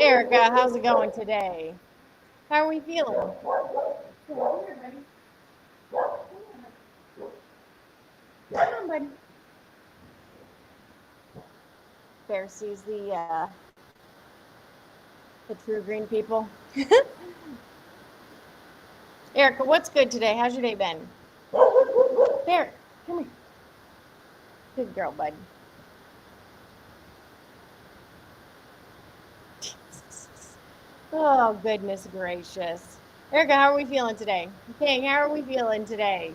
Erica, how's it going today? How are we feeling? Come on, buddy. Bear sees the true green people. Erica, what's good today? How's your day been? Bear, come here. Good girl, bud. Oh, goodness gracious. Erica, how are we feeling today? Okay, how are we feeling today?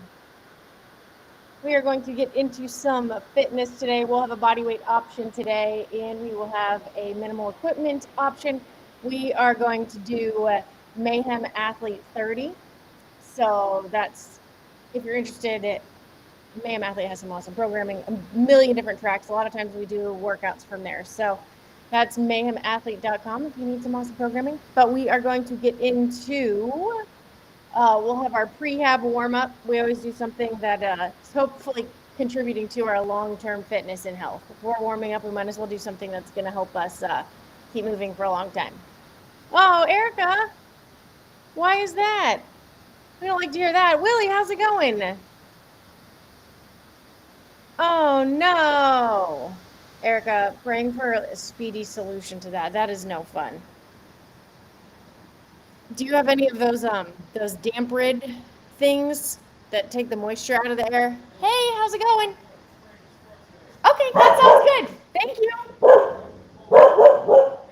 We are going to get into some fitness today. We'll have a body weight option today, and we will have a minimal equipment option. We are going to do Mayhem Athlete 30. So that's, if you're interested, Mayhem Athlete has some awesome programming, a million different tracks. A lot of times we do workouts from there. So that's mayhemathlete.com if you need some awesome programming. But we are going to get into, we'll have our prehab warm-up. We always do something that is hopefully contributing to our long-term fitness and health. If we're warming up, we might as well do something that's going to help us keep moving for a long time. Oh, Erica, why is that? We don't like to hear that. Willie, how's it going? Oh, no. Erica, praying for a speedy solution to that. That is no fun. Do you have any of those damp rid things that take the moisture out of the air? Hey, how's it going? Okay, that sounds good. Thank you.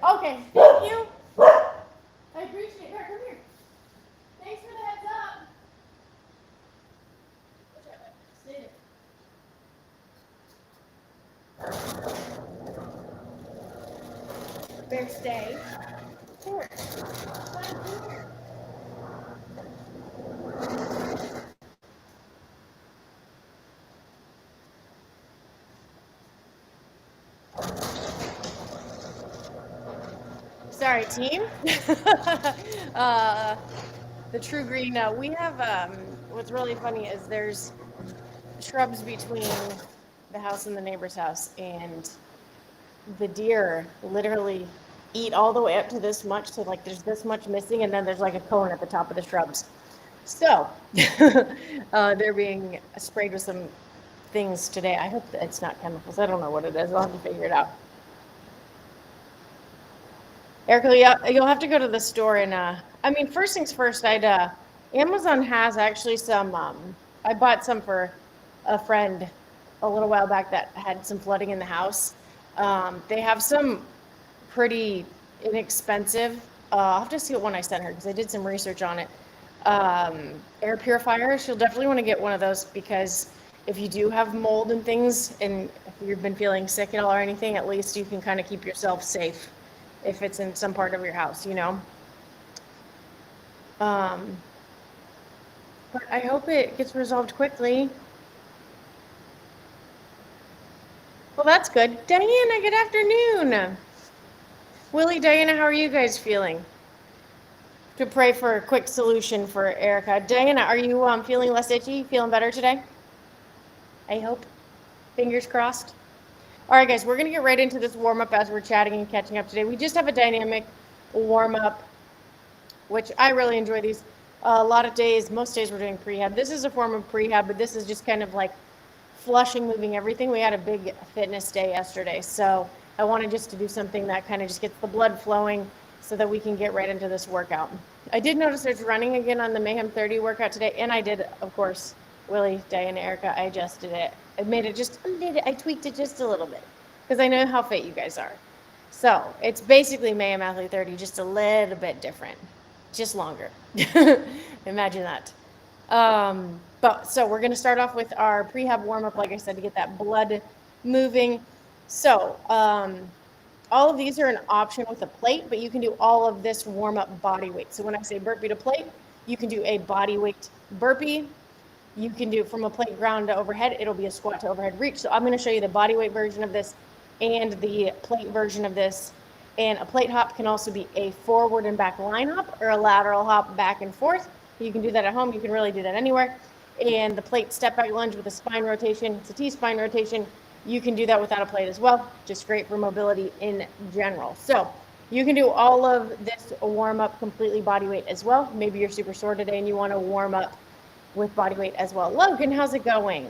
Okay, thank you. I appreciate it. Here, come here. Thanks for the heads up. Stay there. Bear, stay. Here. Sorry, team. The true green. We have. What's really funny is there's shrubs between the house and the neighbor's house, and the deer literally eat all the way up to this much. So like, there's this much missing, and then there's like a cone at the top of the shrubs. So they're being sprayed with some things today. I hope that it's not chemicals. I don't know what it is. I'll have to figure it out. Erica, you'll have to go to the store and I mean, first things first, Amazon has actually some I bought some for a friend a little while back that had some flooding in the house. They have some pretty inexpensive, I'll have to see what one I sent her because I did some research on it. Air purifiers, you'll definitely want to get one of those because if you do have mold and things and if you've been feeling sick at all or anything, at least you can kind of keep yourself safe if it's in some part of your house, you know. But I hope it gets resolved quickly. Well, that's good. Diana, good afternoon. Willie, Diana, how are you guys feeling? To pray for a quick solution for Erica. Diana, are you feeling less itchy? Feeling better today? I hope. Fingers crossed. All right, guys, we're going to get right into this warm-up as we're chatting and catching up today. We just have a dynamic warm-up, which I really enjoy these. A lot of days, most days we're doing prehab. This is a form of prehab, but this is just kind of like flushing, moving everything. We had a big fitness day yesterday, so I wanted just to do something that kind of just gets the blood flowing so that we can get right into this workout. I did notice there's running again on the Mayhem 30 workout today, and I did, of course, Willie, Diana, Erica, I adjusted it. I made it just, I tweaked it just a little bit because I know how fit you guys are. So it's basically Mayhem Athlete 30, just a little bit different, just longer. Imagine that. But so we're going to start off with our prehab warm-up, like I said, to get that blood moving. So all of these are an option with a plate, but you can do all of this warm-up body weight. So when I say burpee to plate, you can do a body weight burpee. You can do from a plate ground to overhead. It'll be a squat to overhead reach. So I'm going to show you the body weight version of this and the plate version of this. And a plate hop can also be a forward and back line hop or a lateral hop back and forth. You can do that at home. You can really do that anywhere. And the plate step back lunge with a spine rotation. It's a T-spine rotation. You can do that without a plate as well. Just great for mobility in general. So You can do all of this warm up completely body weight as well. Maybe you're super sore today and you want to warm up with body weight as well. Logan, how's it going?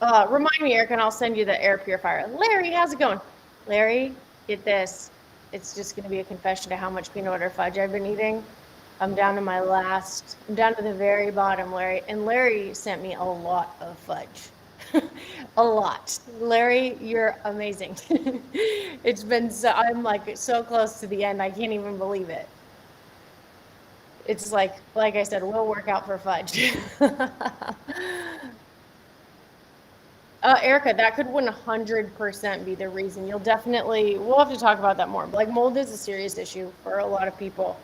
Remind me, Eric, and I'll send you the air purifier. Larry, how's it going? Larry, get this. It's just going to be a confession to how much peanut butter fudge I've been eating. I'm down to the very bottom, Larry. And Larry sent me a lot of fudge. A lot. Larry, you're amazing. It's been I'm like so close to the end. I can't even believe it. It's like I said, we'll work out for fudge. Erica, that could 100% be the reason. We'll have to talk about that more. Like mold is a serious issue for a lot of people.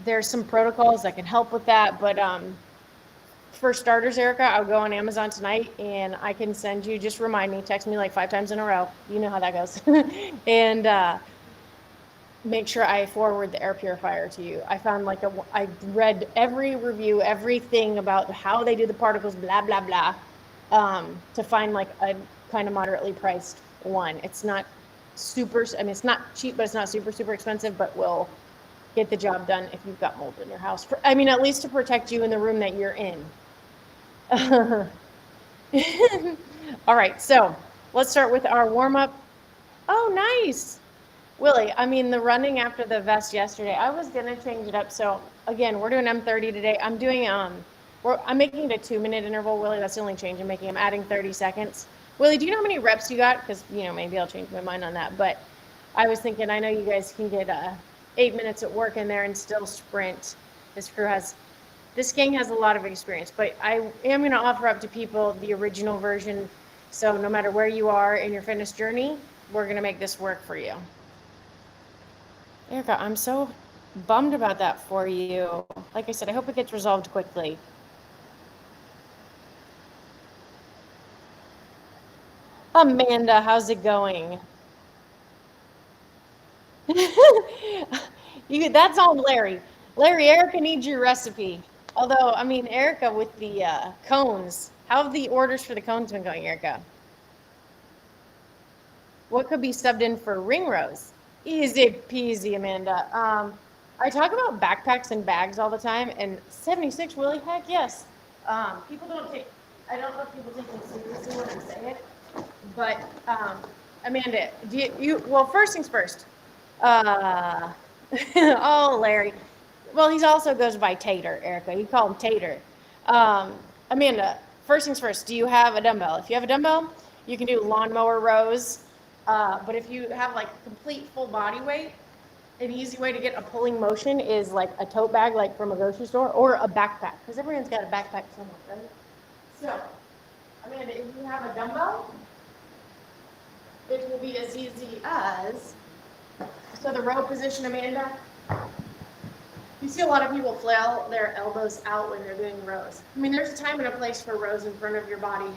There's some protocols that can help with that, but for starters, Erica, I'll go on Amazon tonight and I can send you, just remind me, text me like 5 times in a row. You know how that goes. And make sure I forward the air purifier to you. I found I read every review, everything about how they do the particles, blah, blah, blah, to find like a kind of moderately priced one. It's not it's not cheap, but it's not super, super expensive, but will get the job done if you've got mold in your house. At least to protect you in the room that you're in. All right, so let's start with our warm up. Oh, nice. Willie, the running after the vest yesterday, I was gonna change it up. So again, we're doing M30 today. I'm doing I'm making it a 2-minute interval, Willie. That's the only change I'm making. I'm adding 30 seconds. Willie, do you know how many reps you got? Because maybe I'll change my mind on that. But I was thinking, I know you guys can get 8 minutes at work in there and still sprint. This gang has a lot of experience, but I am gonna offer up to people the original version. So no matter where you are in your fitness journey, we're gonna make this work for you. Erica, I'm so bummed about that for you. Like I said, I hope it gets resolved quickly. Amanda, how's it going? That's on Larry. Larry, Erica needs your recipe. Although, Erica, with the cones, how have the orders for the cones been going, Erica? What could be subbed in for ring rows? Easy peasy, Amanda. I talk about backpacks and bags all the time, and 76, Willie, heck yes. I don't know if people take me seriously when I say it, but Amanda, well, first things first. Oh, Larry. Well, he also goes by Tater, Erica. You call him Tater. Amanda, first things first, do you have a dumbbell? If you have a dumbbell, you can do lawnmower rows. But if you have like complete full body weight, an easy way to get a pulling motion is like a tote bag, like from a grocery store, or a backpack, because everyone's got a backpack somewhere, right? So, Amanda, if you have a dumbbell, it will be as easy as, so the row position, Amanda, you see a lot of people flail their elbows out when they're doing rows. There's a time and a place for rows in front of your body,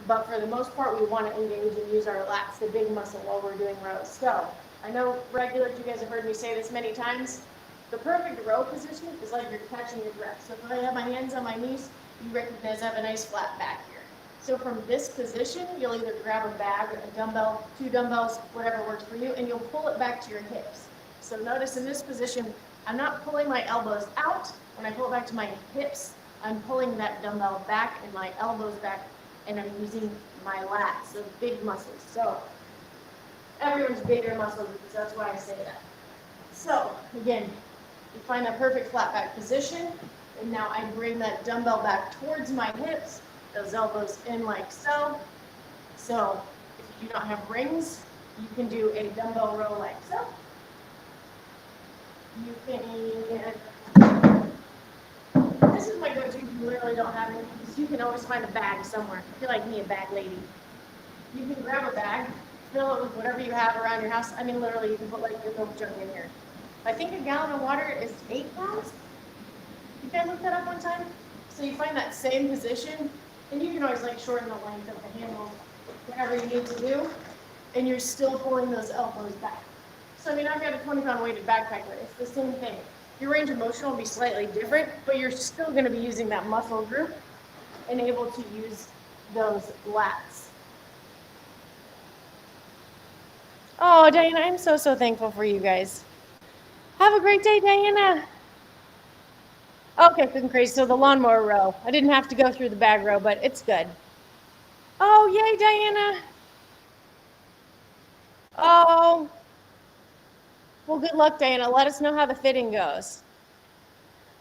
but for the most part, we want to engage and use our lats, the big muscle, while we're doing rows. So, I know regulars, you guys have heard me say this many times, the perfect row position is like you're catching your breath. So if I have my hands on my knees, you recognize I have a nice flat back here. So from this position, you'll either grab a bag, a dumbbell, 2 dumbbells, whatever works for you, and you'll pull it back to your hips. So notice in this position, I'm not pulling my elbows out. When I pull it back to my hips, I'm pulling that dumbbell back and my elbows back, and I'm using my lats, so big muscles. So everyone's bigger muscles, so that's why I say that. So again, you find that perfect flat back position, and now I bring that dumbbell back towards my hips, those elbows in like so. So if you do not have rings, you can do a dumbbell row like so. You can, this is my go-to if you literally don't have any, because you can always find a bag somewhere. I feel like me, a bag lady. You can grab a bag, fill it with whatever you have around your house. Literally, you can put like your milk jug in here. I think a gallon of water is 8 pounds. You guys looked that up one time? So you find that same position, and you can always like shorten the length of the handle, whatever you need to do, and you're still pulling those elbows back. So I've got a 20-pound weighted backpack, but it's the same thing. Your range of motion will be slightly different, but you're still going to be using that muscle group and able to use those lats. Oh, Diana, I'm so, so thankful for you guys. Have a great day, Diana. Okay, cooking crazy. So the lawnmower row. I didn't have to go through the bag row, but it's good. Oh, yay, Diana. Oh, well, good luck, Diana. Let us know how the fitting goes.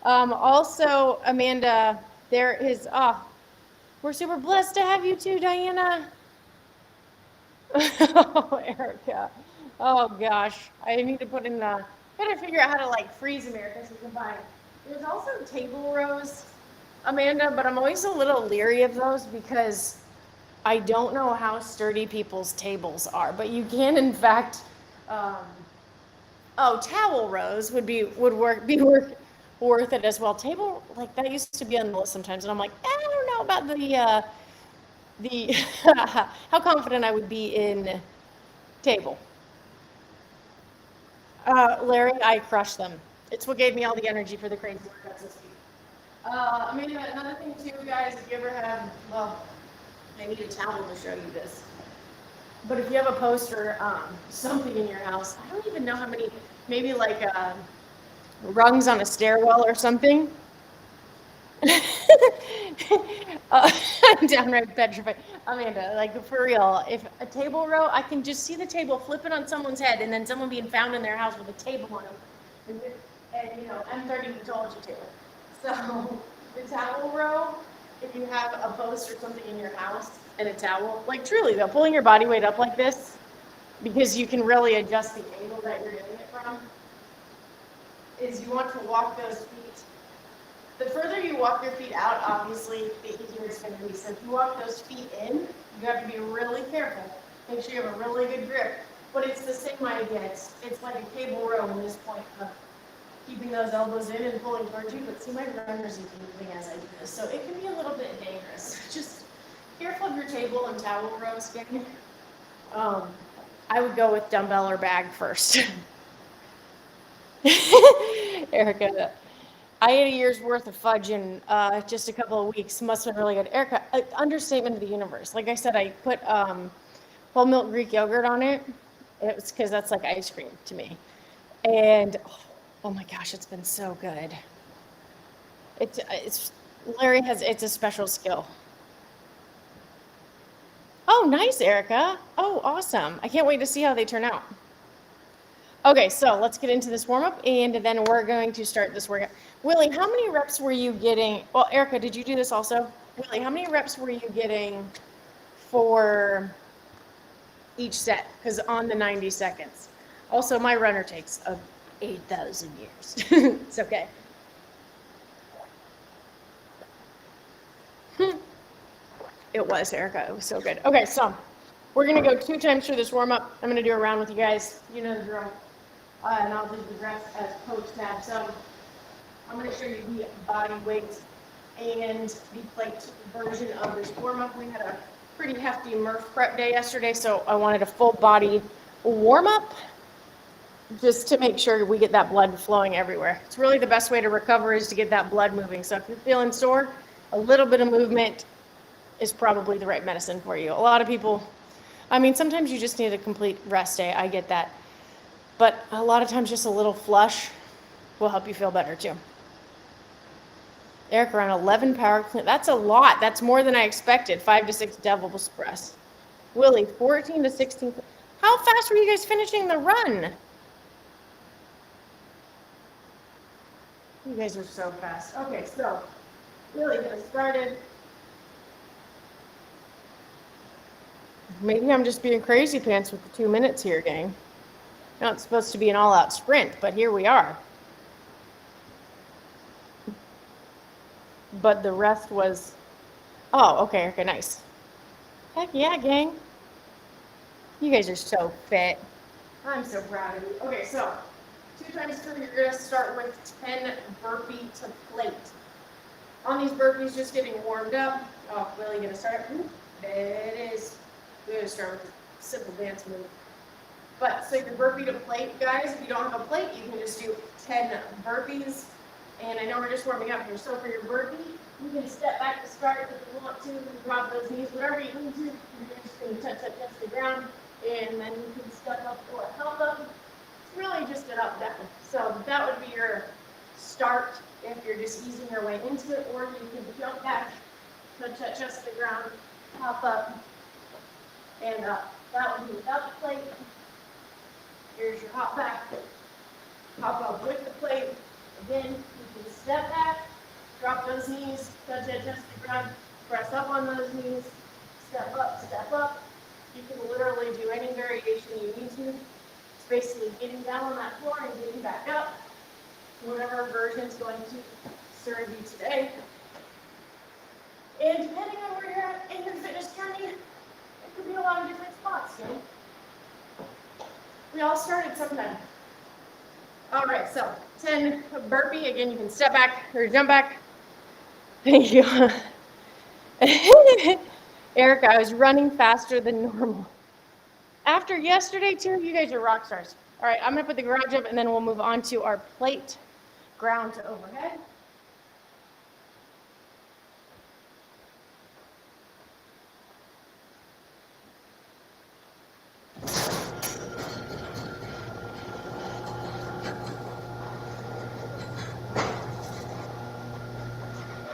Also, Amanda, we're super blessed to have you too, Diana. Oh, Erica. Oh gosh, I need to put in gotta figure out how to like freeze America so we can buy. There's also table rows, Amanda, but I'm always a little leery of those because I don't know how sturdy people's tables are. But you can, in fact, um, towel rows worth it as well. Table like that used to be on the list sometimes, and I'm like, I don't know about the how confident I would be in table. Larry, I crushed them. It's what gave me all the energy for the crazy workouts this week. I mean, another thing too, guys, if you ever have, well, I need a towel to show you this. But if you have a poster, something in your house, I don't even know how many, maybe like rungs on a stairwell or something. I'm downright petrified. Amanda, like for real, if a table row, I can just see the table flipping on someone's head and then someone being found in their house with a table on them. And you know, I'm 30 who told you to. So the towel row, if you have a post or something in your house and a towel, like truly though, pulling your body weight up like this, because you can really adjust the angle that you're doing it from, is you want to walk those feet. The further you walk your feet out, obviously, the easier it's going to be. So if you walk those feet in, you have to be really careful. Make sure you have a really good grip. But it's the same idea. It's like a cable row in this point of keeping those elbows in and pulling towards you. But see, my runners even moving as I do this. So it can be a little bit dangerous. Just careful of your table and towel rows, gang. I would go with dumbbell or bag first. Erica, I ate a year's worth of fudge in just a couple of weeks. Must have been really good. Erica, understatement of the universe. Like I said, I put whole milk Greek yogurt on it. It was because that's like ice cream to me. And oh my gosh, it's been so good. It's it's a special skill. Oh, nice, Erica. Oh, awesome. I can't wait to see how they turn out. Okay, so let's get into this warm up and then we're going to start this workout. Willie, how many reps were you getting? Well, Erica, did you do this also? Willie, how many reps were you getting for each set? Because on the 90 seconds. Also, my runner takes 8,000 years. It's okay. It was, Erica. It was so good. Okay, so we're going to go 2 times through this warm up. I'm going to do a round with you guys. You know the drill. And I'll do the rest as coach tab. So I'm going to show you the body weight and the plate version of this warm up. We had a pretty hefty Murph prep day yesterday, so I wanted a full body warm up just to make sure we get that blood flowing everywhere. It's really the best way to recover is to get that blood moving. So if you're feeling sore, a little bit of movement is probably the right medicine for you. A lot of people, I mean, sometimes you just need a complete rest day. I get that. But a lot of times just a little flush will help you feel better too. Eric, around 11 power clean. That's a lot. That's more than I expected. 5 to 6 devil's press. Willie, 14 to 16. How fast were you guys finishing the run? You guys are so fast. Okay, so Willie, get us started. Maybe I'm just being crazy pants with the 2 minutes here, gang. Now it's supposed to be an all-out sprint, but here we are. But the rest was, oh, okay, nice. Heck yeah, gang. You guys are so fit. I'm so proud of you. Okay, so 2 times through, you're going to start with 10 burpee to plate. On these burpees, just getting warmed up. Oh, really going to start? There it is. We're going to start with a simple dance move. But so your burpee to plate, guys, if you don't have a plate, you can just do 10 burpees. And I know we're just warming up here. So for your burpee, you can step back to start if you want to. You drop those knees, whatever you need to. You're just going to touch the ground. And then you can step up or held up. It's really just an up down. So that would be your start if you're just easing your way into it, or you can jump back, touch that chest to the ground, hop up, and up. That would be without the plate. Here's your hop back, hop up with the plate. Again, you can step back, drop those knees, touch that chest to the ground, press up on those knees, step up, step up. You can literally do any variation you need to. It's basically getting down on that floor and getting back up. Whatever version is going to serve you today. And depending on where you're at in your fitness journey, it could be a lot of different spots, you know? We all started sometime. All right, so 10 burpee. Again, you can step back or jump back. Thank you. Erica, I was running faster than normal. After yesterday, too, you guys are rock stars. All right, I'm going to put the garage up, and then we'll move on to our plate ground to overhead.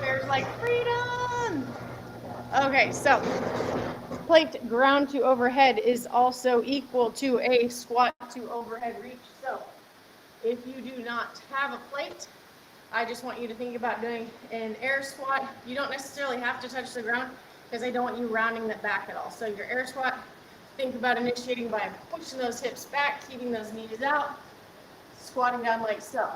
There's like freedom. Okay, so plate ground to overhead is also equal to a squat to overhead reach. So if you do not have a plate, I just want you to think about doing an air squat. You don't necessarily have to touch the ground because I don't want you rounding that back at all. So your air squat, think about initiating by pushing those hips back, keeping those knees out, squatting down like so.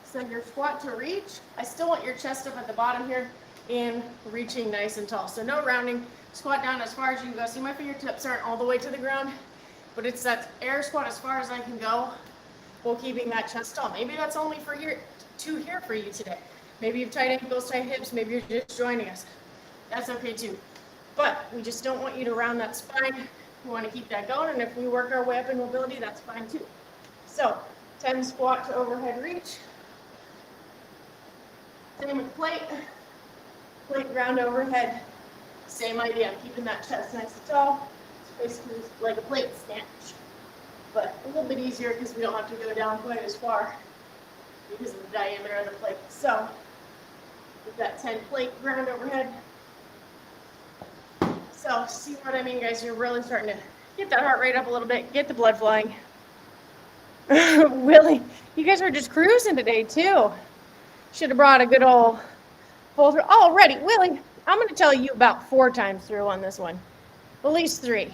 So your squat to reach, I still want your chest up at the bottom here and reaching nice and tall. So no rounding, squat down as far as you can go. See, my fingertips aren't all the way to the ground, but it's that air squat as far as I can go while keeping that chest tall. Maybe that's only for here for you today. Maybe you've tight ankles, tight hips, maybe you're just joining us. That's okay too. But we just don't want you to round that spine. We want to keep that going, and if we work our way up in mobility, that's fine too. So 10 squat to overhead reach. Same with plate ground overhead. Same idea, keeping that chest nice and tall. It's basically like a plate snatch, but a little bit easier because we don't have to go down quite as far because of the diameter of the plate. So we've got 10 plate ground overhead. So see what I mean, guys? You're really starting to get that heart rate up a little bit, get the blood flowing. Willie, you guys are just cruising today too. Should have brought a good old full through. Already, Willie, I'm going to tell you about 4 times through on this one, at least 3.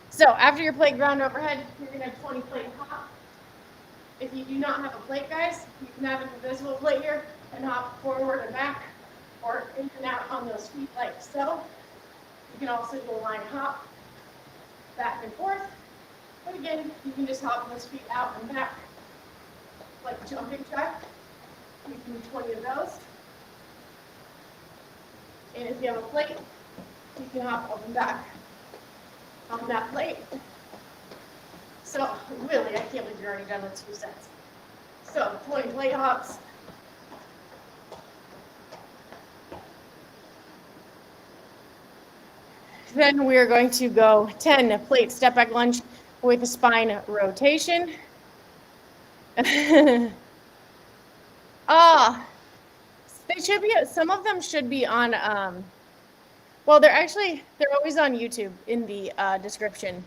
So after your plate ground overhead, you're going to have 20 plate hop. If you do not have a plate, guys, you can have an invisible plate here and hop forward and back or in and out on those feet like so. You can also do a line hop back and forth. But again, you can just hop those feet out and back like jumping jack. You can do 20 of those. And if you have a plate, you can hop up and back on that plate. So really, I can't believe you're already done with 2 sets. So 20 plate hops. Then we're going to go 10 plate step back lunge with a spine rotation. They should be, some of them should be on, well, they're always on YouTube in the description,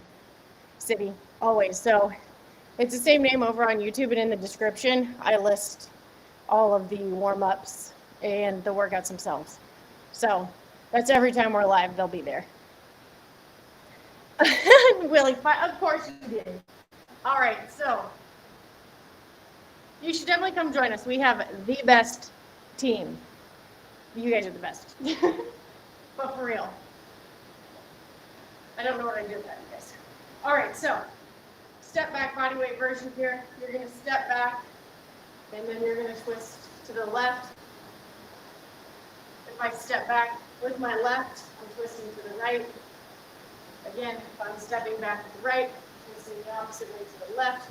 City, always. So it's the same name over on YouTube, and in the description, I list all of the warm-ups and the workouts themselves. So that's every time we're live, they'll be there. Willie, of course you did. All right, so you should definitely come join us. We have the best team. You guys are the best. But for real. I don't know what I did with that, you guys. All right, so step back body weight version here. You're going to step back, and then you're going to twist to the left. If I step back with my left, I'm twisting to the right. Again, if I'm stepping back to the right, twisting the opposite way to the left.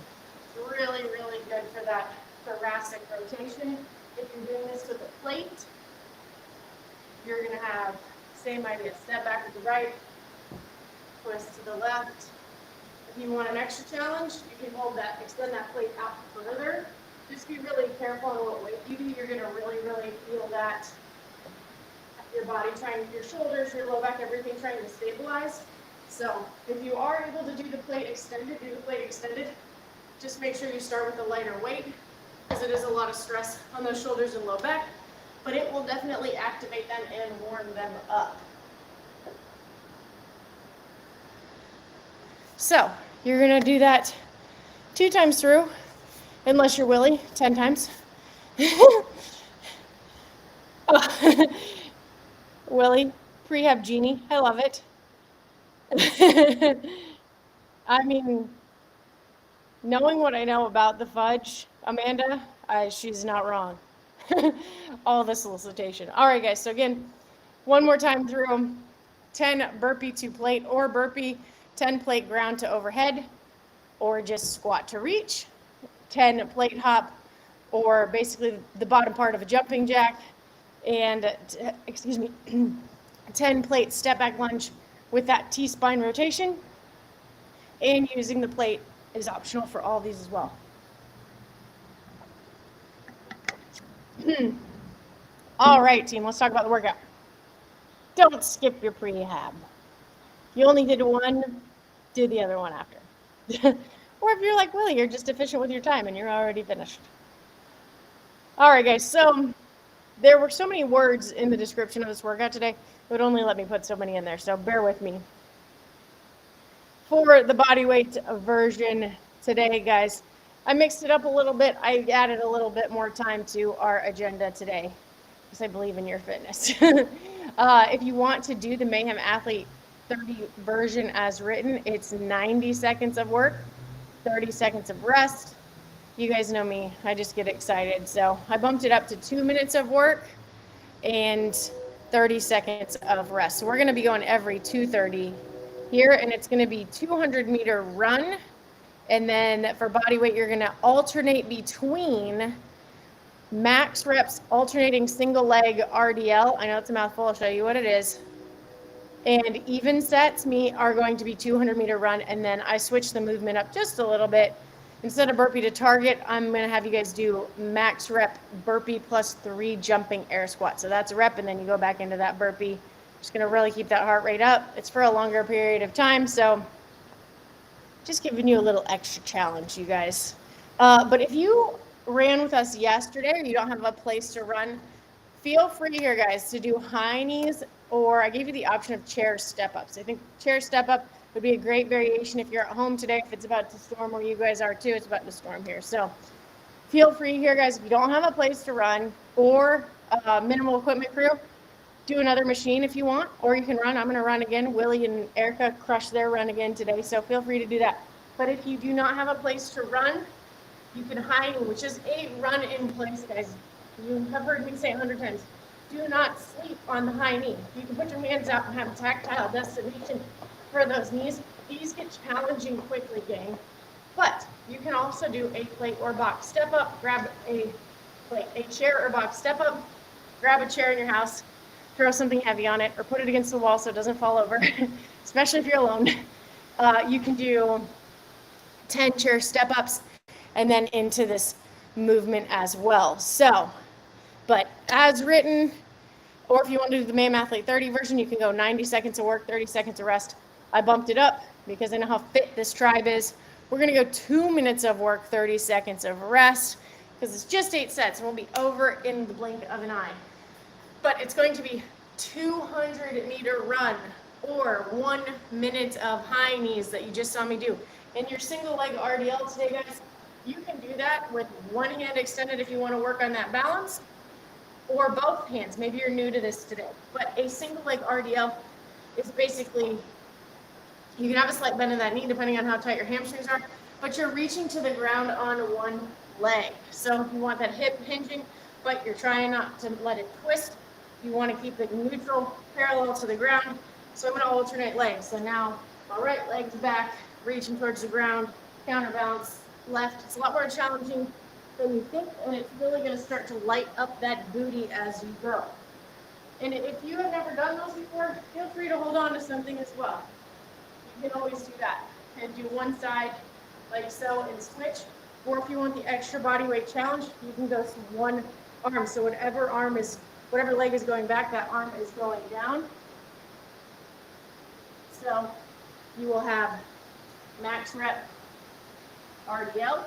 It's really, really good for that thoracic rotation. If you're doing this with a plate, you're going to have same idea. Step back to the right, twist to the left, If you want an extra challenge, you can hold that, extend that plate out further. Just be really careful on what weight you do. You're going to really, really feel that your body trying, your shoulders, your low back, everything trying to stabilize. So if you are able to do the plate extended, do the plate extended. Just make sure you start with a lighter weight because it is a lot of stress on those shoulders and low back, but it will definitely activate them and warm them up. So you're gonna do that 2 times through, unless you're Willie, 10 times. Willie, Prehab genie, I love it. I mean, knowing what I know about the fudge, Amanda, she's not wrong. All the solicitation. All right, guys. So again, one more time through them. 10 burpee to plate or burpee, 10 plate ground to overhead, or just squat to reach. 10 plate hop, or basically the bottom part of a jumping jack, and 10 plate step back lunge with that T-spine rotation, and using the plate is optional for all these as well. All right, team, let's talk about the workout. Don't skip your prehab. If you only did one, do the other one after. Or if you're like Willie, you're just efficient with your time and you're already finished. All right, guys, so there were so many words in the description of this workout today, it would only let me put so many in there, so bear with me. For the body weight version today, guys, I mixed it up a little bit. I added a little bit more time to our agenda today because I believe in your fitness. If you want to do the Mayhem Athlete 30 version as written, it's 90 seconds of work, 30 seconds of rest. You guys know me, I just get excited. So I bumped it up to 2 minutes of work and 30 seconds of rest. So we're gonna be going every 2:30 here, and it's gonna be 200-meter run. And then for body weight, you're gonna alternate between max reps, alternating single leg RDL. I know it's a mouthful, I'll show you what it is. And even sets are going to be 200-meter run, and then I switch the movement up just a little bit. Instead of burpee to target, I'm gonna have you guys do max rep burpee plus 3 jumping air squats. So that's a rep, and then you go back into that burpee. Just gonna really keep that heart rate up. It's for a longer period of time, so just giving you a little extra challenge, you guys. But if you ran with us yesterday or you don't have a place to run, feel free here, guys, to do high knees, or I gave you the option of chair step-ups. I think chair step-up would be a great variation if you're at home today. If it's about to storm where you guys are too, it's about to storm here. So feel free here, guys, if you don't have a place to run or a minimal equipment crew, do another machine if you want, or you can run. I'm going to run again. Willie and Erica crushed their run again today, so feel free to do that. But if you do not have a place to run, you can high knee, which is a run in place, guys. You have heard me say 100 times. Do not sleep on the high knee. You can put your hands out and have a tactile destination for those knees. These get challenging quickly, gang. But you can also do a plate or box step up, grab a plate, a chair or box step up, grab a chair in your house, throw something heavy on it, or put it against the wall so it doesn't fall over, especially if you're alone. You can do 10 chair step ups and then into this movement as well. So, but as written, or if you want to do the Mayhem Athlete 30 version, you can go 90 seconds of work, 30 seconds of rest. I bumped it up because I know how fit this tribe is. We're going to go 2 minutes of work, 30 seconds of rest, because it's just 8 sets and we'll be over in the blink of an eye. But it's going to be 200-meter run or 1 minute of high knees that you just saw me do. In your single leg RDL today, guys, you can do that with one hand extended if you want to work on that balance, or both hands. Maybe you're new to this today, but a single leg RDL is basically, you can have a slight bend in that knee depending on how tight your hamstrings are, but you're reaching to the ground on one leg. So if you want that hip hinging, but you're trying not to let it twist, you want to keep it neutral, parallel to the ground. So I'm going to alternate legs. So now my right leg's back, reaching towards the ground, counterbalance, left. It's a lot more challenging than you think, and it's really going to start to light up that booty as you go. And if you have never done those before, feel free to hold on to something as well. You can always do that. and do one side like so and switch. Or if you want the extra body weight challenge, you can go to one arm. So whatever leg is going back, that arm is going down. So you will have max rep RDL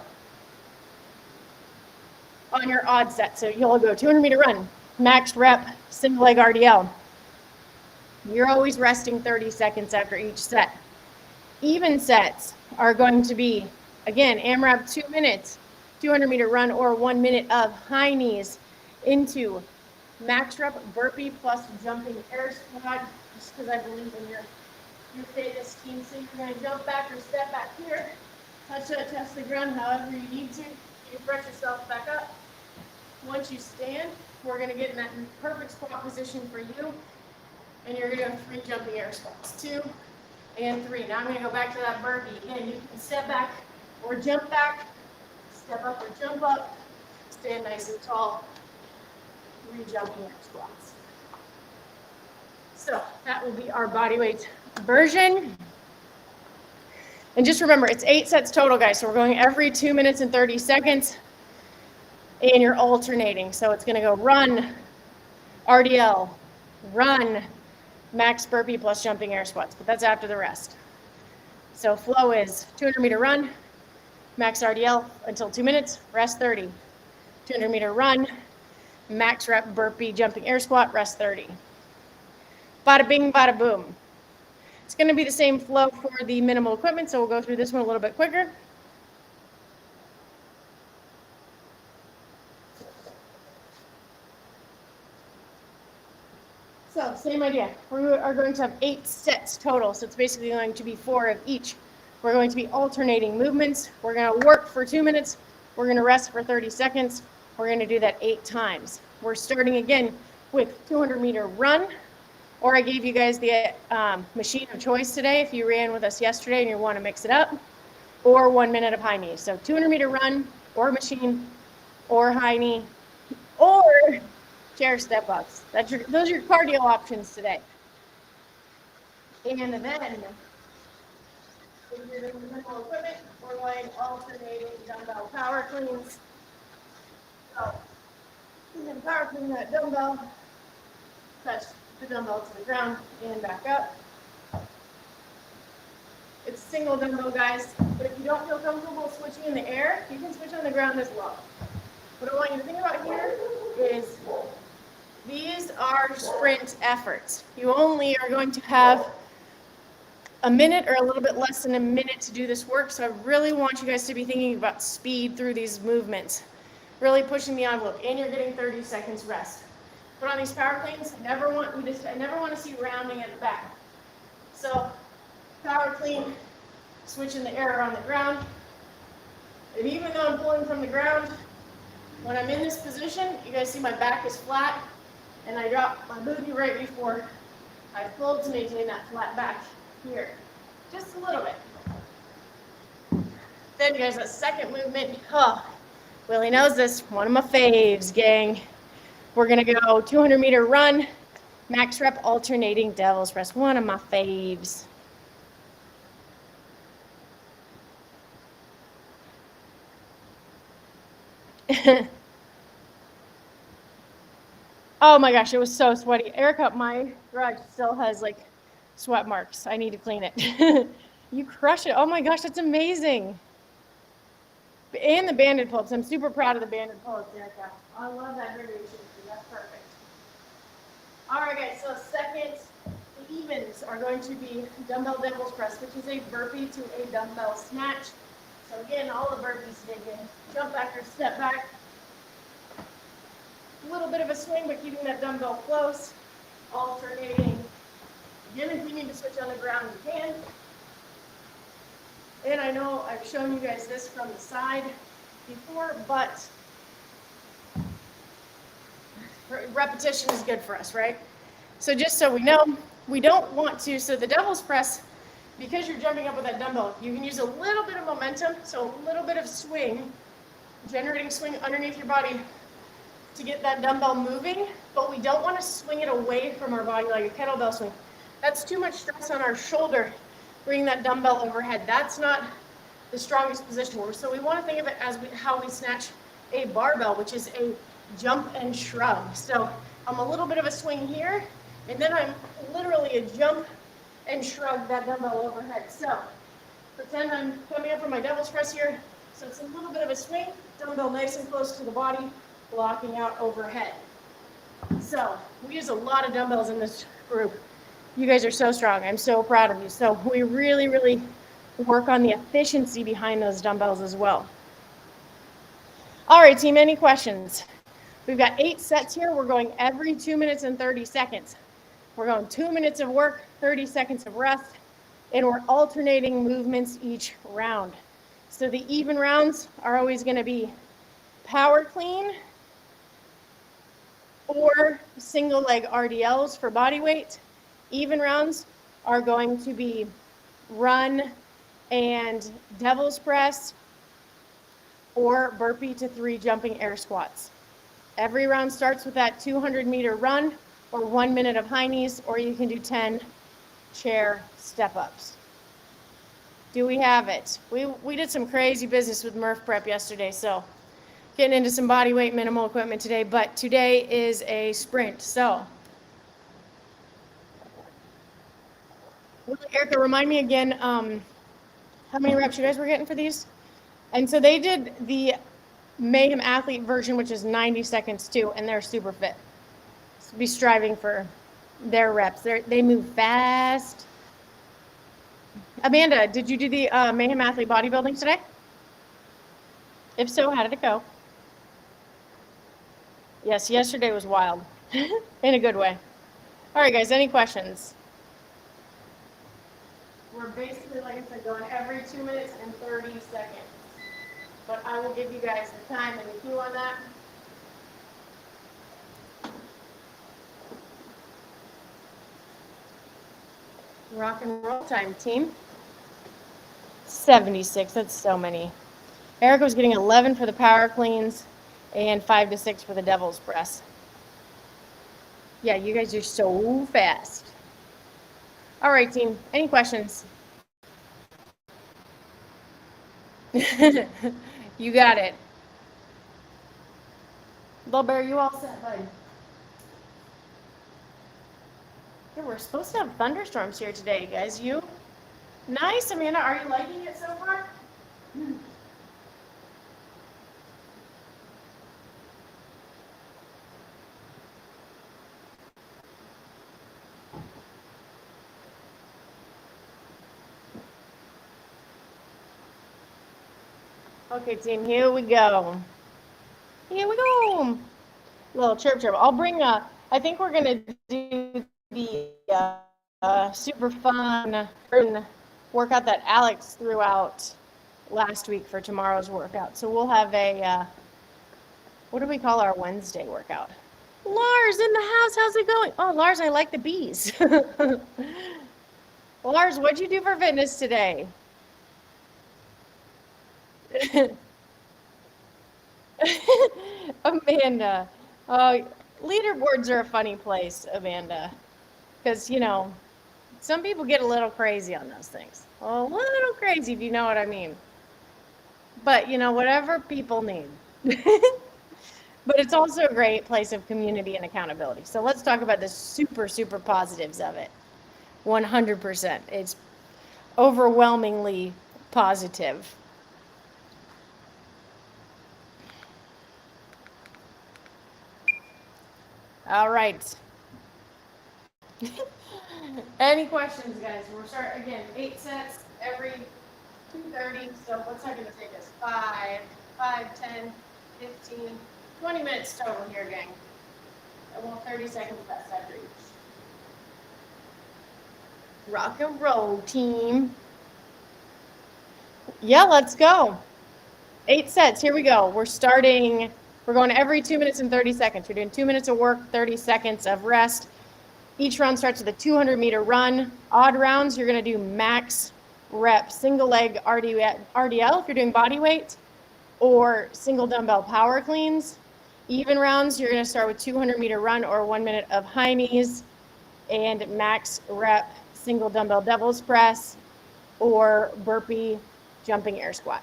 on your odd set. So you'll go 200-meter run, max rep, single leg RDL. You're always resting 30 seconds after each set. Even sets are going to be, again, AMRAP 2 minutes, 200-meter run, or 1 minute of high knees into max rep burpee plus jumping air squat, just because I believe in your fitness team. So you're going to jump back or step back here, touch that chest to the ground however you need to. You press yourself back up. Once you stand, we're going to get in that perfect squat position for you. And you're going to do 3 jumping air squats. 2 and 3. Now I'm going to go back to that burpee. Again, you can step back or jump back, step up or jump up, stand nice and tall, 3 jumping air squats. So that will be our body weight version. And just remember, it's 8 sets total, guys. So we're going every 2 minutes and 30 seconds. And you're alternating. So it's going to go run, RDL, run, max burpee plus jumping air squats. But that's after the rest. So flow is 200-meter run, max RDL until 2 minutes, rest 30. 200-meter run, max rep burpee jumping air squat, rest 30. Bada bing, bada boom. It's going to be the same flow for the minimal equipment, so we'll go through this one a little bit quicker. So same idea. We are going to have 8 sets total, so it's basically going to be 4 of each. We're going to be alternating movements. We're going to work for 2 minutes. We're going to rest for 30 seconds. We're going to do that 8 times. We're starting again with 200-meter run, or I gave you guys the machine of choice today if you ran with us yesterday and you want to mix it up, or 1 minute of high knees. So 200-meter run, or machine, or high knee, or chair step ups. Those are your cardio options today. And then, if you're doing the minimal equipment, we're going alternating dumbbell power cleans. So, you can power clean that dumbbell, touch the dumbbell to the ground, and back up. It's single dumbbell, guys, but if you don't feel comfortable switching in the air, you can switch on the ground as well. What I want you to think about here is these are sprint efforts. You only are going to have a minute or a little bit less than a minute to do this work, so I really want you guys to be thinking about speed through these movements, really pushing the envelope, and you're getting 30 seconds rest. But on these power cleans, I never want to see rounding at the back. So power clean, switch in the air on the ground. And even though I'm pulling from the ground, when I'm in this position, you guys see my back is flat, and I drop my booty right before I pull to maintain that flat back here. Just a little bit. Then you guys, that second movement, Willie knows this, one of my faves, gang. We're gonna go 200-meter run, max rep alternating devil's press, one of my faves. Oh my gosh, it was so sweaty. Erica, my garage still has like sweat marks. I need to clean it. You crush it. Oh my gosh, that's amazing. And the banded pull-ups. I'm super proud of the banded pull-ups, Erica. I love that variation. That's perfect. All right, guys. So second, the evens are going to be dumbbell devil's press, which is a burpee to a dumbbell snatch. So again, all the burpees dig in. Jump back or step back. A little bit of a swing, but keeping that dumbbell close. Alternating. Again, if you need to switch on the ground, you can. And I know I've shown you guys this from the side before, but repetition is good for us, right? So just so we know, we don't want to, so the devil's press, because you're jumping up with that dumbbell, you can use a little bit of momentum, so a little bit of swing, generating swing underneath your body to get that dumbbell moving, but we don't want to swing it away from our body like a kettlebell swing. That's too much stress on our shoulder bring that dumbbell overhead. That's not the strongest position. So we want to think of it as how we snatch a barbell, which is a jump and shrug. So I'm a little bit of a swing here, and then I'm literally a jump and shrug that dumbbell overhead. So pretend I'm coming up from my devil's press here. So it's a little bit of a swing, dumbbell nice and close to the body, blocking out overhead. So we use a lot of dumbbells in this group. You guys are so strong. I'm so proud of you. So we really, really work on the efficiency behind those dumbbells as well. All right, team, any questions? We've got 8 sets here. We're going every 2 minutes and 30 seconds. We're going 2 minutes of work, 30 seconds of rest, and we're alternating movements each round. So the even rounds are always going to be power clean or single leg RDLs for body weight. Even rounds are going to be run and devil's press or burpee to 3 jumping air squats. Every round starts with that 200-meter run or 1 minute of high knees, or you can do 10 chair step-ups. Do we have it? We did some crazy business with Murph Prep yesterday, so getting into some body weight minimal equipment today, but today is a sprint. So Erica, remind me again how many reps you guys were getting for these? And so they did the Mayhem Athlete version, which is 90 seconds too, and they're super fit. So be striving for their reps. They move fast. Amanda, did you do the Mayhem Athlete bodybuilding today? If so, how did it go? Yes, yesterday was wild in a good way. All right, guys, any questions? We're basically, like I said, going every 2 minutes and 30 seconds. But I will give you guys the time and the cue on that. Rock and roll time, team. 76, that's so many. Erica was getting 11 for the power cleans and 5 to 6 for the devil's press. Yeah, you guys are so fast. All right, team, any questions? You got it. Little Bear, you all set, bud? Yeah, we're supposed to have thunderstorms here today, guys. You? Nice, Amanda. Are you liking it so far? Okay, team, here we go. Here we go. Little chirp chirp. I'll bring I think we're going to do the super fun workout that Alex threw out last week for tomorrow's workout. So we'll have a, what do we call our Wednesday workout? Lars in the house, how's it going? Oh, Lars, I like the bees. Lars, what'd you do for fitness today? Amanda, leaderboards are a funny place, Amanda, because, you know, some people get a little crazy on those things. A little crazy, if you know what I mean. But, you know, whatever people need. But it's also a great place of community and accountability. So let's talk about the super, super positives of it. 100%. It's overwhelmingly positive. All right. Any questions, guys? We're starting again. 8 sets every 2:30. So what's that going to take us? 5, 10, 15, 20 minutes total here, gang. And we'll 30 seconds best after each. Rock and roll, team. Yeah, let's go. 8 sets. Here we go. We're going every 2 minutes and 30 seconds. We're doing 2 minutes of work, 30 seconds of rest. Each round starts with a 200-meter run. Odd rounds, you're going to do max rep single leg RDL if you're doing body weight, or single dumbbell power cleans. Even rounds, you're going to start with 200-meter run or 1 minute of high knees, and max rep single dumbbell devil's press. or burpee jumping air squat.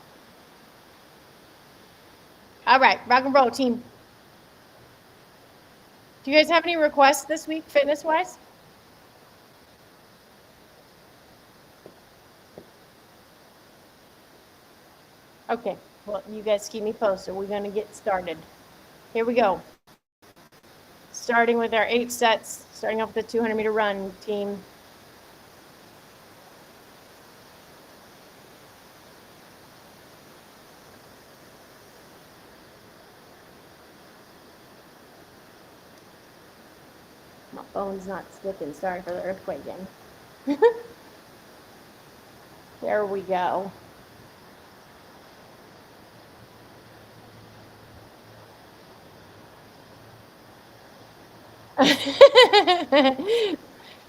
All right, rock and roll, team. Do you guys have any requests this week, fitness-wise? Okay, well, you guys keep me posted. We're gonna get started. Here we go. Starting with our 8 sets, starting off with the 200-meter run, team. My phone's not sticking. Sorry for the earthquake again. There we go.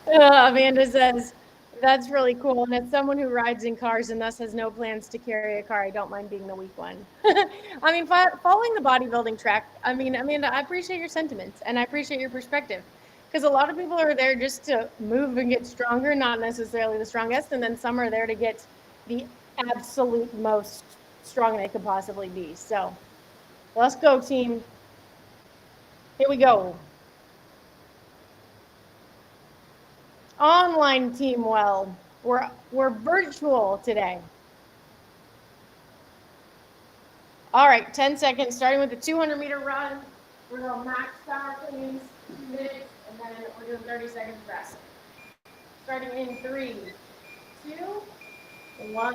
Amanda says, that's really cool. And as someone who rides in cars and thus has no plans to carry a car, I don't mind being the weak one. I mean, following the bodybuilding track, I mean, Amanda, I appreciate your sentiments and I appreciate your perspective. Because a lot of people are there just to move and get stronger, not necessarily the strongest. And then some are there to get the absolute most strong they could possibly be. So let's go, team. Here we go. Online team, well, we're virtual today. All right, 10 seconds, starting with the 200-meter run. We're going to max power cleans, 2 minutes, and then we're doing 30 seconds rest. Starting in 3, 2, 1.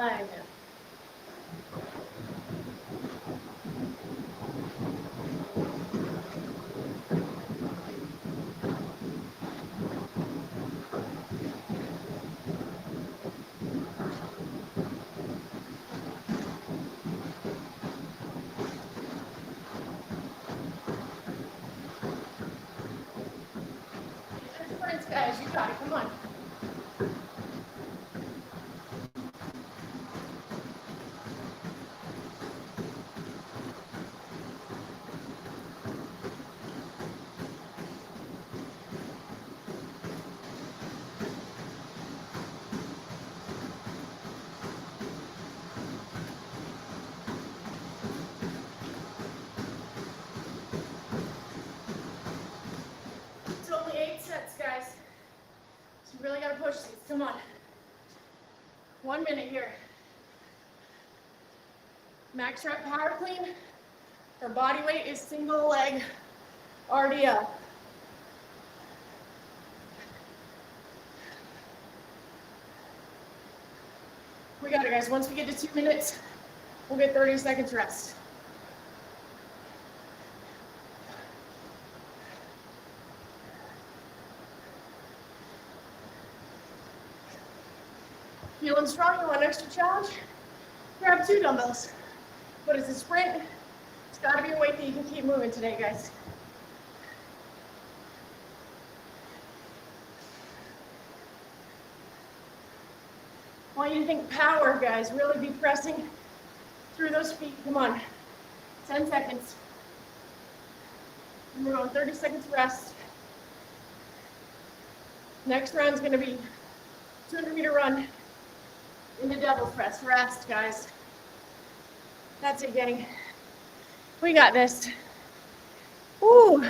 Guys, you got it. Come on. It's only 8 sets, guys. So you really got to push these. Come on. 1 minute here. Max rep power clean. Our body weight is single leg RDL. We got it, guys. Once we get to 2 minutes, we'll get 30 seconds rest. Feeling strong? You want an extra challenge? Grab 2 dumbbells. But it's a sprint. It's got to be a weight that you can keep moving today, guys. I want you to think power, guys. Really be pressing through those feet. Come on. 10 seconds. And we're going 30 seconds rest. Next round's going to be 200-meter run into devil's press. Rest, guys. That's it, gang. We got this. Ooh.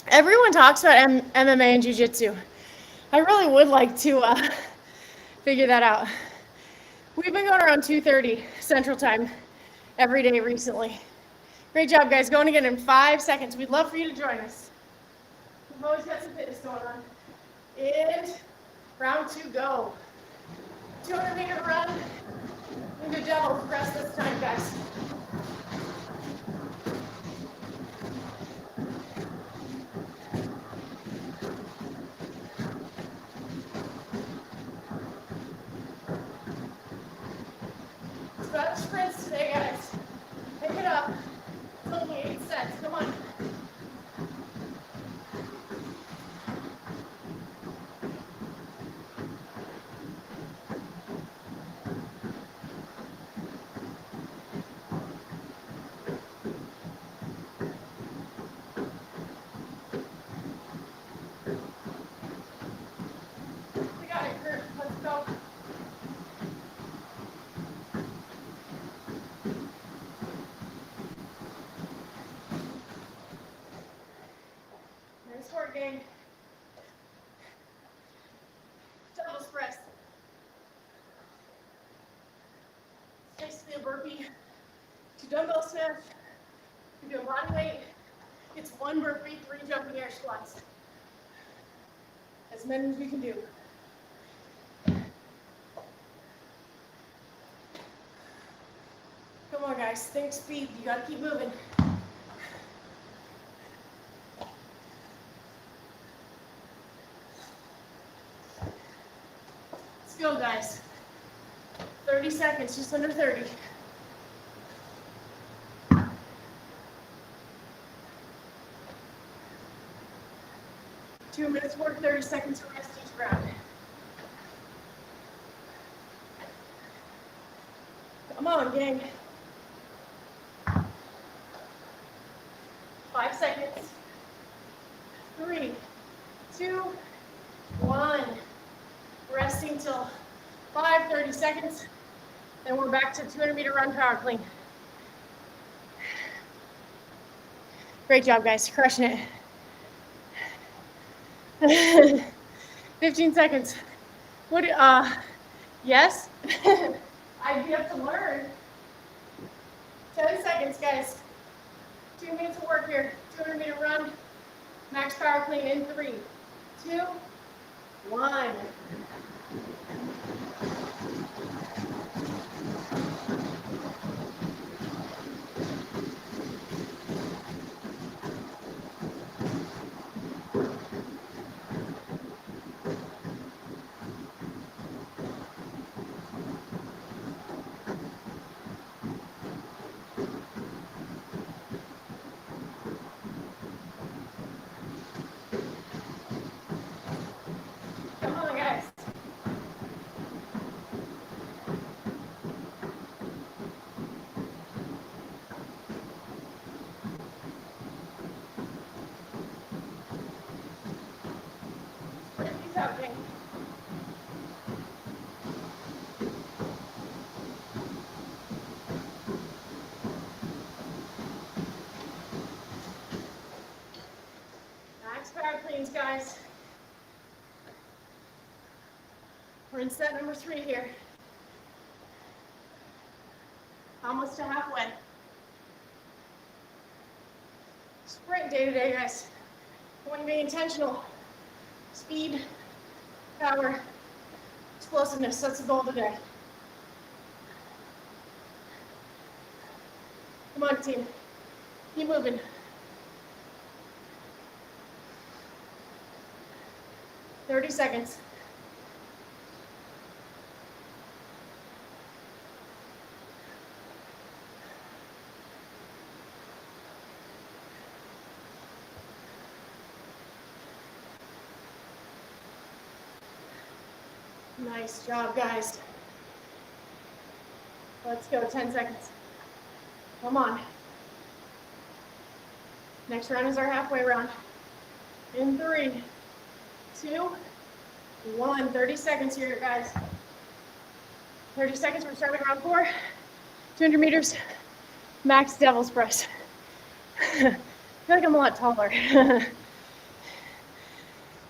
Everyone talks about MMA and jiu-jitsu. I really would like to figure that out. We've been going around 2:30 Central Time every day recently. Great job, guys. Going again in 5 seconds. We'd love for you to join us. We've always got some fitness going on. And round 2, go. 200-meter run into devil's press this time, guys. It's about sprints today, guys. Pick it up. It's only 8 sets. Come on. Nice work, gang. Doubles press. Basically a burpee. 2 dumbbell snatch. You're doing body weight. It's 1 burpee, 3 jumping air squats. As many as we can do. Come on, guys. Think speed. You gotta keep moving. Let's go, guys. 30 seconds, just under 30. Two minutes work, 30 seconds to rest each round. Come on, gang. 5 seconds. 3, 2, 1. Resting till 30 seconds. Then we're back to 200-meter run power clean. Great job, guys. Crushing it. 15 seconds. What, yes? I'd be up to learn. 10 seconds, guys. 2 minutes of work here. 200-meter run. Max power clean in 3, 2, 1. Come on, guys. Spread these out, gang. Max power cleans, guys. We're in set number 3 here. Almost to halfway. Sprint day to day, guys. I want to be intentional. Speed, power, explosiveness. That's the goal today. Come on, team. Keep moving. Thirty seconds. Nice job, guys. Let's go, 10 seconds. Come on. Next round is our halfway round. In 3, 2, 1. 30 seconds here, guys. 30 seconds, we're starting round 4. 200 meters, max devil's press. I feel like I'm a lot taller.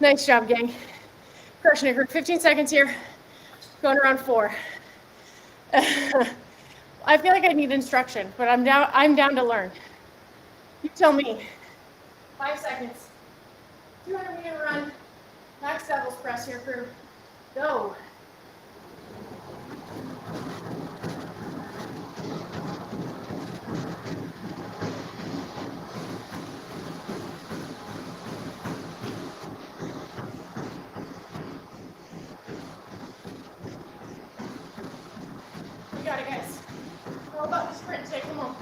Nice job, gang. Crushing it for 15 seconds here. Going around 4. I feel like I need instruction, but I'm down to learn. You tell me. 5 seconds. 200-meter run. Max devil's press here, crew. Go. You got it, guys. How about the sprint today? Come on.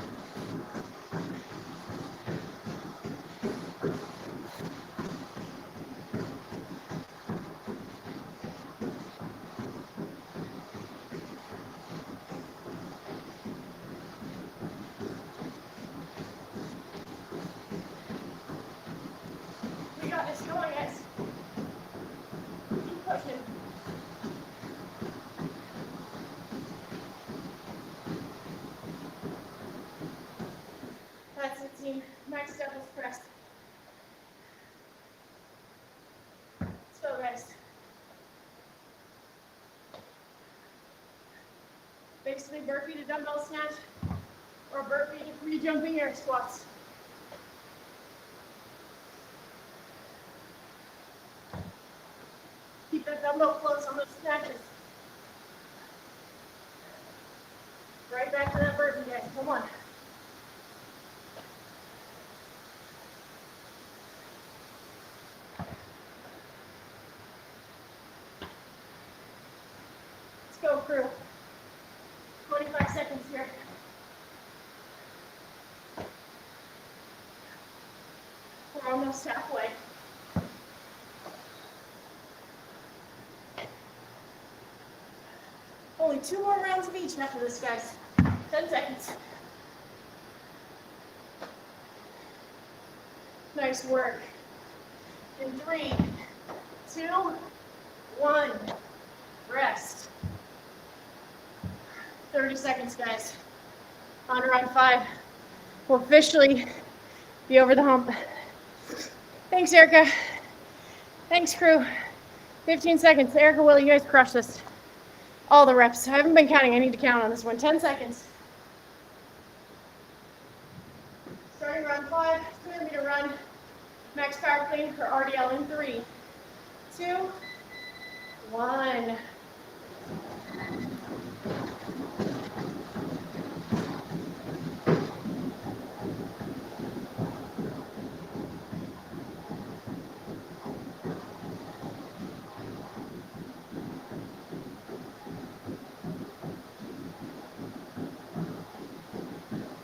We got this. Come on, guys. Keep pushing. That's it, team. Max devil's press. Basically burpee to dumbbell snatch or burpee to free jumping air squats. Keep that dumbbell close on those snatches. Right back to that burpee, guys. Come on. Let's go, crew. 25 seconds here. We're almost halfway. Only 2 more rounds of each after this, guys. 10 seconds. Nice work. In 3, 2, 1. Rest. 30 seconds, guys. On round 5. We'll officially be over the hump. Thanks, Erica. Thanks, crew. 15 seconds. Erica, Will, you guys crush this. All the reps. I haven't been counting. I need to count on this one. 10 seconds. Starting round 5. 200-meter run. Max power clean for RDL in 3, 2, 1.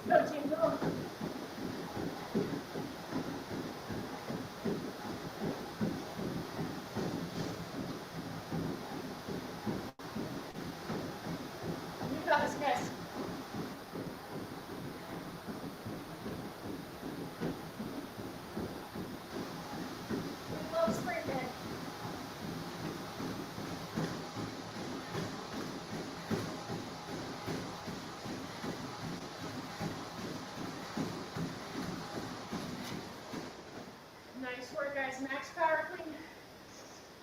Go, team, go. You got this, guys. We love sprint, man. Nice work, guys. Max power clean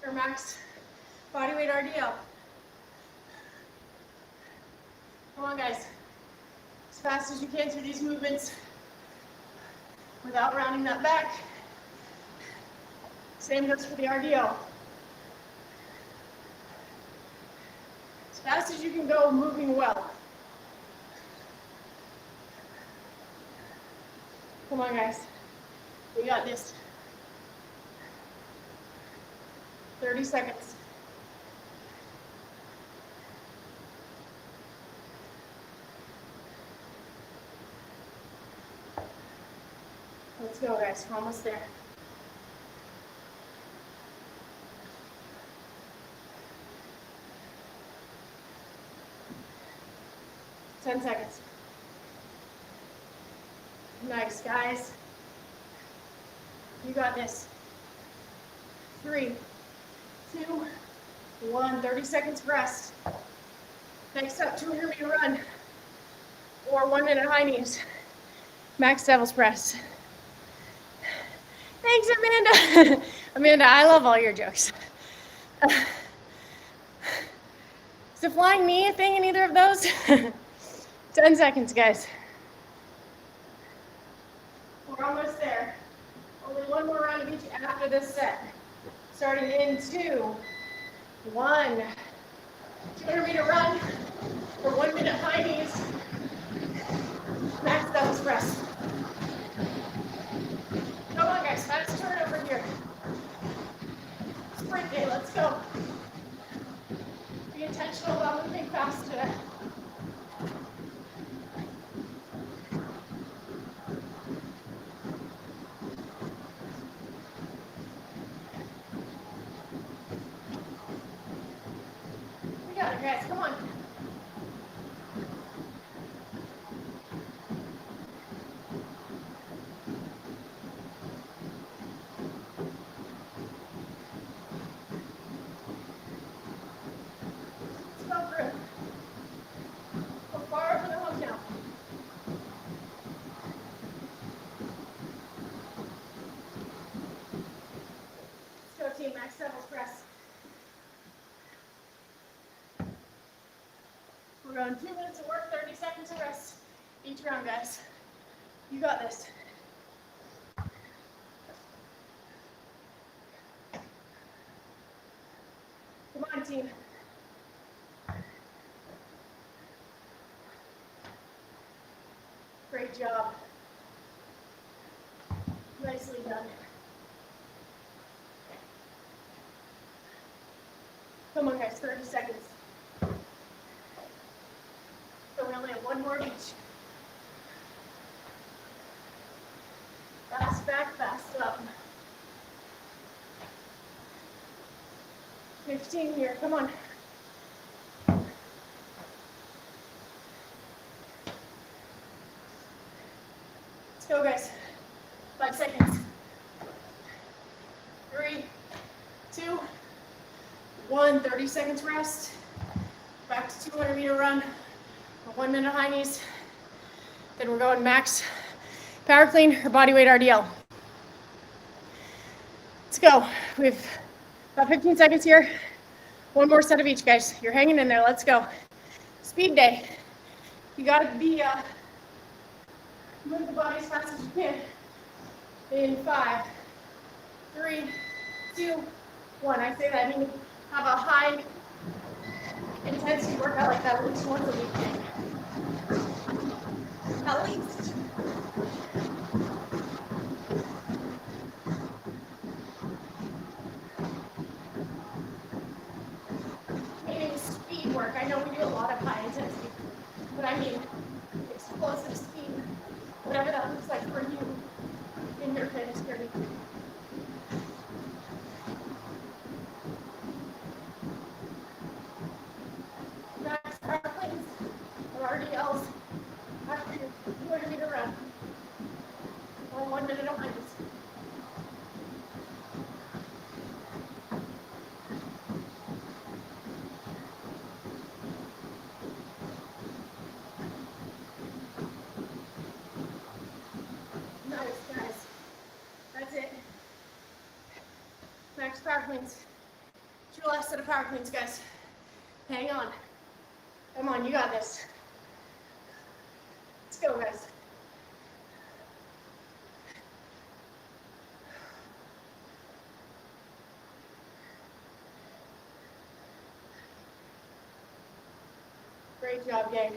or max body weight RDL. Come on, guys. As fast as you can through these movements without rounding that back. Same goes for the RDL. As fast as you can go, moving well. Come on, guys. We got this. 30 seconds. Let's go, guys. We're almost there. Ten seconds. Nice, guys. You got this. 3, 2, 1. 30 seconds rest. Next up, 200-meter run or 1-minute high knees. Max devil's press. Thanks, Amanda. Amanda, I love all your jokes. Is the flying knee a thing in either of those? 10 seconds, guys. We're almost there. Only 1 more round of each after this set. Starting in 2, 1. 200-meter run for 1-minute high knees. Max devil's press. Come on, guys. Fast turnover here. Sprint day. Let's go. Be intentional about moving fast today. We got it, guys. Come on. Max devil's press. We're going 2 minutes of work, 30 seconds of rest each round, guys. You got this. Come on, team. Great job. Nicely done. Come on, guys, 30 seconds. So we only have one more each. Fast back, fast up. 15 here, come on. Let's go, guys. 5 seconds. 3, 2, 1. 30 seconds rest. Back to 200-meter run. 1 minute high knees. Then we're going max power clean or bodyweight RDL. Let's go. We've about 15 seconds here. One more set of each, guys. You're hanging in there. Let's go. Speed day. You gotta be move the body as fast as you can. In 5, 3, 2, 1. I say that I mean have a high intensity workout like that at least once a week. At least. Maybe speed work. I know we do a lot of high intensity, but I mean explosive speed. Whatever that looks like for you in your fitness journey. Max power cleans or RDLs after your 200-meter run. Or 1 minute of lunges. Nice, guys. That's it. Max power cleans. It's your last set of power cleans, guys. Hang on. Come on, you got this. Let's go, guys. Great job, gang.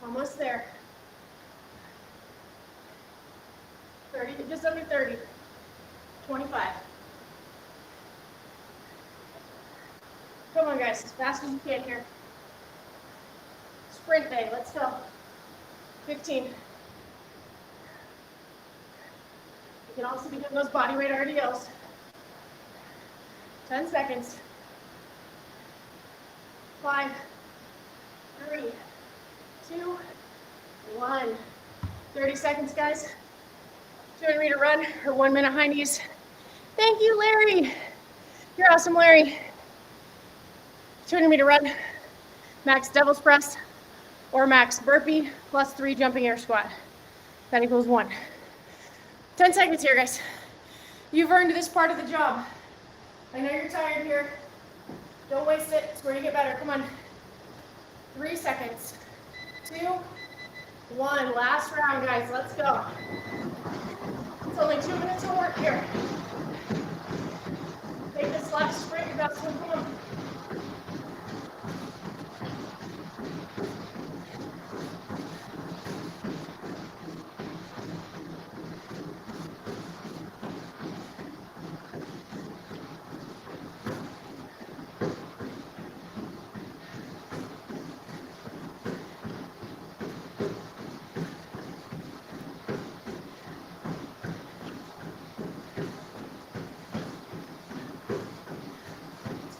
Almost there. 30, just under 30. 25. Come on, guys, as fast as you can here. Sprint day, let's go. 15. You can also be doing those bodyweight RDLs. 10 seconds. 5, 3, 2, 1. 30 seconds, guys. 200-meter run or 1 minute high knees. Thank you, Larry. You're awesome, Larry. 200-meter run, max devil's press, or max burpee plus 3 jumping air squat. That equals 1. 10 seconds here, guys. You've earned this part of the job. I know you're tired here. Don't waste it. It's where you get better. Come on. 3 seconds. 2, 1. Last round, guys. Let's go. It's only 2 minutes of work here. Make this last sprint your best one. Come on.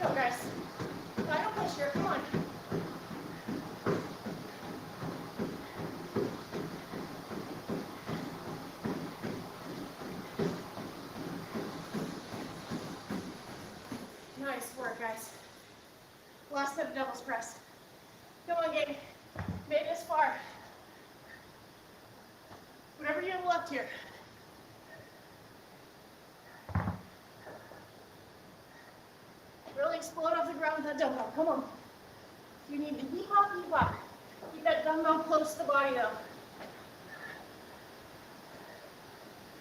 Go, guys. Final push here. Come on. Nice work, guys. Last set of devil's press. Come on, gang. Made it this far. Whatever you have left here. explode off the ground with that dumbbell. Come on. You need to heave up, heave up. Keep that dumbbell close to the body though.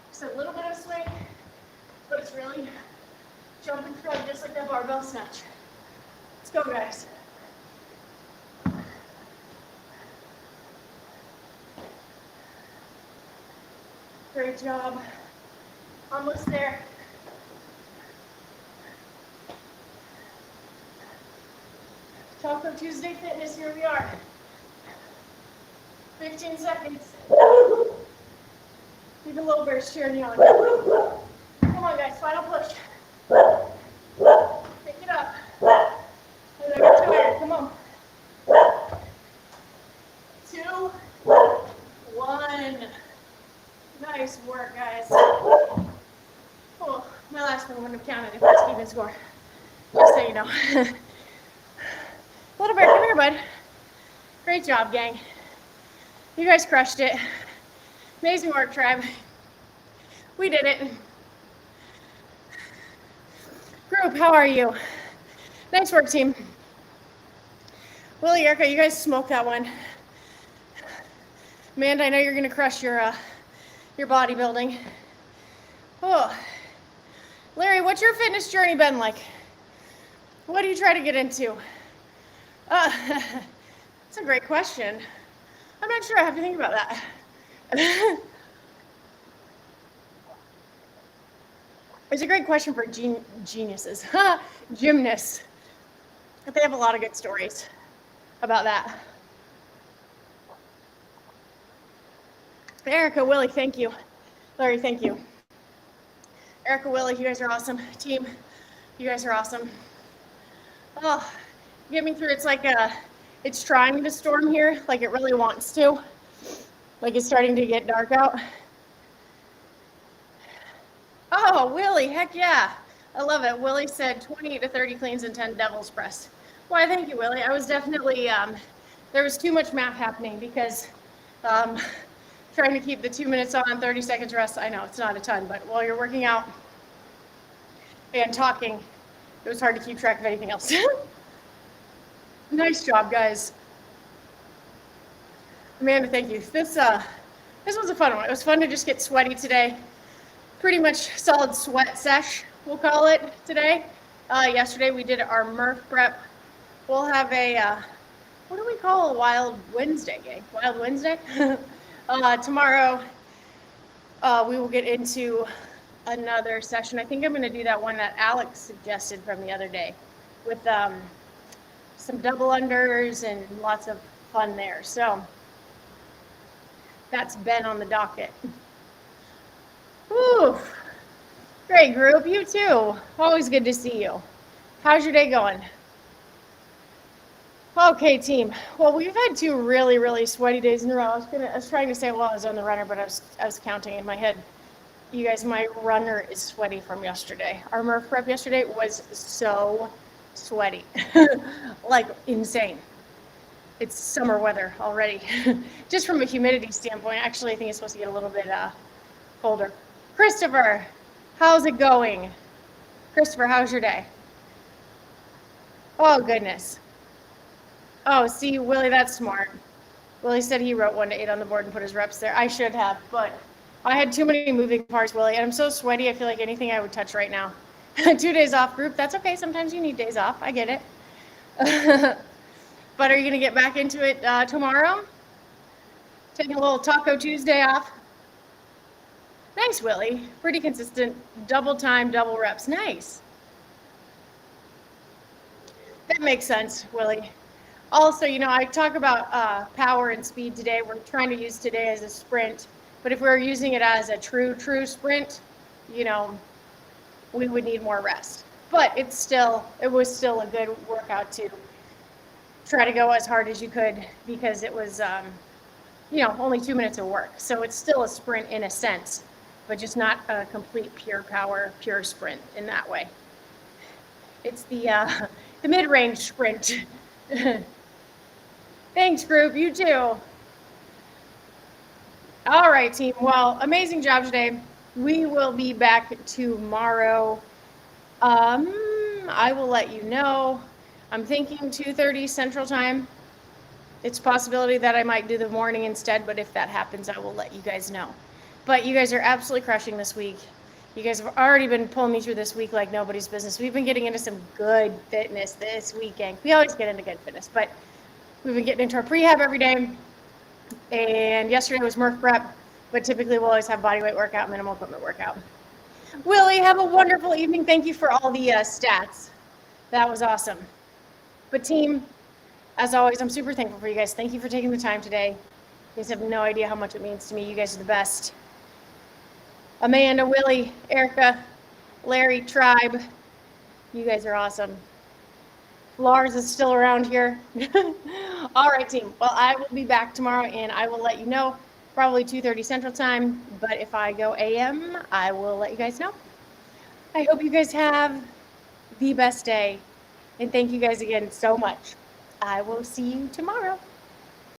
Just a little bit of swing, but it's really jump and shrug just like that barbell snatch. Let's go, guys. Great job. Almost there. Taco Tuesday Fitness, here we are. 15 seconds. Keep the little bears cheering you on. Come on, guys, final push. Pick it up. And then we're tired. Come on. 2, 1. Nice work, guys. Oh, my last one wouldn't have counted if it's even score. Just so you know. Little bear, come here, bud. Great job, gang. You guys crushed it. Amazing work, tribe. We did it. Group, how are you? Nice work, team. Willie, Erica, you guys smoked that one. Amanda, I know you're gonna crush your bodybuilding. Oh, Larry, what's your fitness journey been like? What do you try to get into? That's a great question. I'm not sure. I have to think about that. It's a great question for geniuses, gymnasts. They have a lot of good stories about that. Erica, Willie, thank you. Larry, thank you. Erica, Willie, you guys are awesome. Team, you guys are awesome. Oh, get me through. It's like it's trying to storm here, like it really wants to. Like it's starting to get dark out. Oh, Willie, heck yeah. I love it. Willie said 20 to 30 cleans and 10 devil's press. Why, thank you, Willie. I was definitely, there was too much math happening because trying to keep the 2 minutes on, 30 seconds rest. I know it's not a ton, but while you're working out and talking, it was hard to keep track of anything else. Nice job, guys. Amanda, thank you. This was a fun one. It was fun to just get sweaty today. Pretty much solid sweat sesh, we'll call it today. Yesterday we did our AMRAP prep. We'll have a, what do we call a Wild Wednesday, gang? Wild Wednesday? Tomorrow we will get into another session. I think I'm going to do that one that Alex suggested from the other day with some double unders and lots of fun there. So that's been on the docket. Woo! Great group, you too. Always good to see you. How's your day going? Okay, team. Well, we've had 2 really, really sweaty days in a row. I was trying to say while I was on the runner, but I was counting in my head. You guys, my runner is sweaty from yesterday. Our AMRAP prep yesterday was so sweaty, like insane. It's summer weather already. Just from a humidity standpoint, actually, I think it's supposed to get a little bit colder. Christopher, how's it going? Christopher, how's your day? Oh, goodness. Oh, see, Willie, that's smart. Willie said he wrote 1 to 8 on the board and put his reps there. I should have, but I had too many moving parts, Willie, and I'm so sweaty, I feel like anything I would touch right now. 2 days off, group, that's okay. Sometimes you need days off. I get it. But are you going to get back into it tomorrow? Taking a little Taco Tuesday off? Nice, Willie. Pretty consistent. Double time, double reps. Nice. That makes sense, Willie. Also, you know, I talk about power and speed today. We're trying to use today as a sprint. But if we were using it as a true sprint, you know, we would need more rest. But it was still a good workout to try to go as hard as you could because it was, you know, only 2 minutes of work. So it's still a sprint in a sense, but just not a complete pure power, pure sprint in that way. It's the mid-range sprint. Thanks, group. You too. All right, team. Well, amazing job today. We will be back tomorrow. I will let you know. I'm thinking 2:30 Central Time. It's a possibility that I might do the morning instead, but if that happens, I will let you guys know. But you guys are absolutely crushing this week. You guys have already been pulling me through this week like nobody's business. We've been getting into some good fitness this weekend. We always get into good fitness, but we've been getting into our prehab every day. And yesterday was Murph prep, but typically we'll always have bodyweight workout, minimal equipment workout. Willie, have a wonderful evening. Thank you for all the stats. That was awesome. But team, as always, I'm super thankful for you guys. Thank you for taking the time today. You guys have no idea how much it means to me. You guys are the best. Amanda, Willie, Erica, Larry, Tribe, you guys are awesome. Lars is still around here. All right, team. Well, I will be back tomorrow, and I will let you know, probably 2:30 Central Time. But if I go AM, I will let you guys know. I hope you guys have the best day. And thank you guys again so much. I will see you tomorrow.